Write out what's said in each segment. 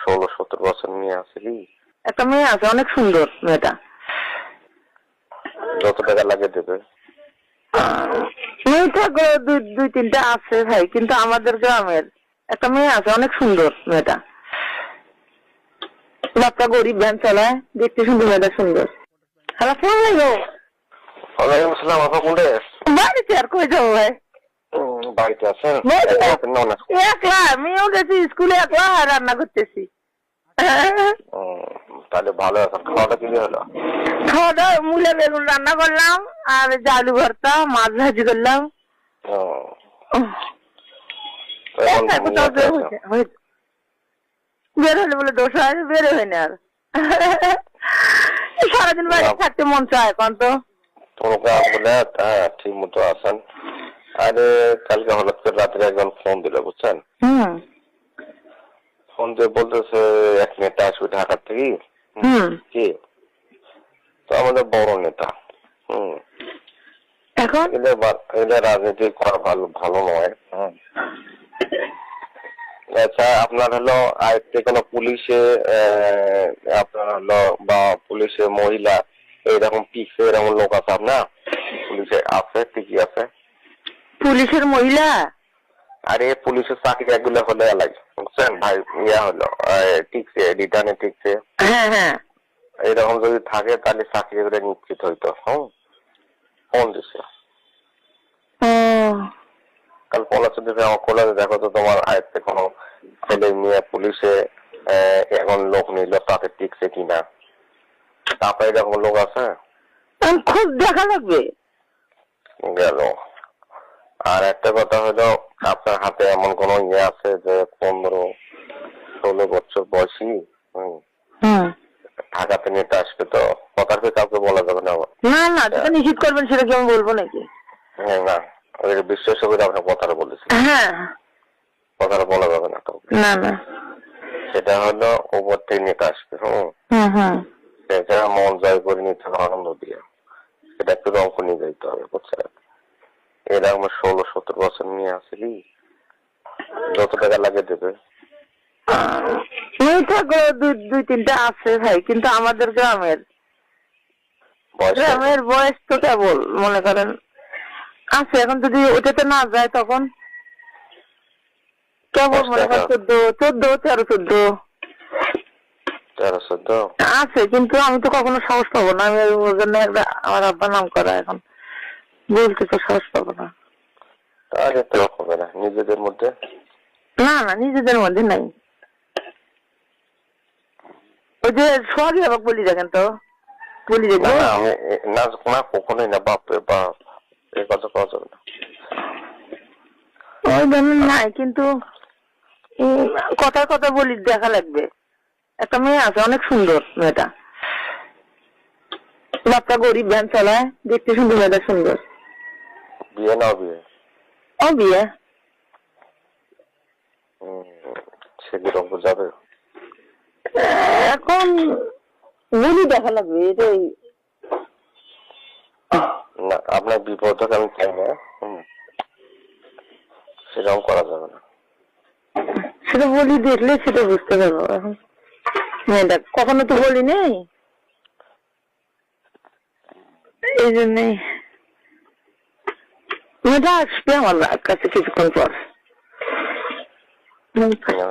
16-17 বছর মেয়ে আছে কি? একটা মেয়ে আছে, অনেক সুন্দর মেয়েটা। যত টাকা লাগে দেবে। মেয়েটা দুই তিনটা আছে ভাই, কিন্তু আমাদের গ্রামের একটা মেয়ে আছে, অনেক সুন্দর মেয়েটা। বাচ্চা গরিব, ভ্যান চালায়, দেখতে সুন্দর, মেয়েটা সুন্দর। হ্যালো, আসসালামু আলাইকুম। ওয়ালাইকুম আসসালাম। আপা কোনটা? বাড়িতে আর কই যাবো ভাই? বাড়িতে আছেন? একলা, মেয়েও গেছি স্কুলে, একলা রান্না করতেছি। তাহলে ভালো আছেন। খাওয়াটা কি হলো? খাওয়া দাওয়া মূলা বেগুন রান্না করলাম, আর আলু ভর্তা, মাছ ভাজি করলাম। বের হলে বলে দোষ হয়, বের হয় না আর। সারাদিন বাড়ি থাকতে মন চায় এখন তো। ঠিক মতো আছেন। আরে কালকে হঠাৎ করে রাত্রে একজন ফোন দিল, বুঝছেন? ফোন দিয়ে বলতেছে এক নেতা আসবে ঢাকা থেকে। কি? তো আমাদের বড় নেতা। এখন এদের রাজনীতি করা ভালো নয়। আচ্ছা, আপনার হলো আয়ত্তে কোনো পুলিশে আপনার হলো বা পুলিশে মহিলা এইরকম পিছে এরকম লোক আছে আপনার? পুলিশে আছে, ঠিকই আছে। পুলিশের মহিলা? আরে পুলিশের চাকরি এগুলো হলে এলাই, বুঝছেন ভাই? ইয়া হলো ঠিকছে, রিটার্নে ঠিকছে। হ্যাঁ হ্যাঁ, এইরকম যদি থাকে তাহলে চাকরি করে নিশ্চিত হইতো। ফোন দিছে কাল পলাশে দিতে আমার কলেজে, দেখো তো তোমার আয়ত্তে কোনো ছেলে মেয়ে পুলিশে এখন লোক নিল, তাতে টিকছে কিনা। তারপরে এরকম লোক আছে, খুব দেখা লাগবে। গেল। আর একটা কথা হলো, আপনার হাতে এমন কোন ইয়ে আছে যে 15-16 বছর বয়সী ঢাকাতে নেতা আসবে? তো কথার কি কাউকে বলা যাবে না? না না, যেটা নিশ্চিত করবেন সেটা কি আমি বলবো নাকি? না, ওই বিশ্বাস করে আপনার কথাটা বলেছি। হ্যাঁ, কথাটা বলা যাবে না কাউকে। না না, সেটা হলো উপর থেকে নেতা আসবে। সেটা মন জয় করে নিতে হবে আনন্দ দিয়ে। সেটা একটু অঙ্ক নিয়ে যাইতে হবে, বুঝছেন? এরকম 16-17 বছর মেয়ে আছে কি? যত টাকা লাগে দেবে। দুই তিনটা আছে ভাই, কিন্তু আমাদের গ্রামের বয়স তো কেবল মনে করেন আছে। এখন যদি ওটাতে না যায় তখন কেবল মনে করেন 13-14 আছে, কিন্তু আমি তো কখনো সাহস পাবো না। আমি ওর জন্য আমার আব্বা নাম করা, এখন বলতে তো সাহস পাবো না। তাহলে তো হবে না নিজেদের মধ্যে। না না, নিজেদের মধ্যে নাই। ওই যে সরি আবার বলি দেখেন তো, বলি দেখবো না কখনোই না। বাপরে বাপ, এই কথা কওয়া যাবে না। ওই ধরনের নাই, কিন্তু কথার কথা বলি দেখা লাগবে। একটা মেয়ে আছে, অনেক সুন্দর মেয়েটা। বাচ্চা গরিব, ভ্যান চালায়, দেখতে সুন্দর, মেয়েটা সুন্দর। বিয়ে না বিয়ে? ও বিয়ে। সে কিরকম যাবে এখন বলি দেখা লাগবে এটাই। না, আপনার বিপদ আমি চাই না, সেরকম করা যাবে না। সেটা বলি দেখলে সেটা বুঝতে পারবো। এখন মেয়েটা কখনো তো বলি নেই, এই জন্যই। মেয়েটা আসবে আমার কাছে কিছুক্ষণ পর।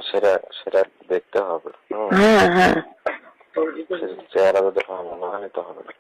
সেটা দেখতে হবে। হ্যাঁ হ্যাঁ, চেহারা যদি ভালো না হয় তো হবে না।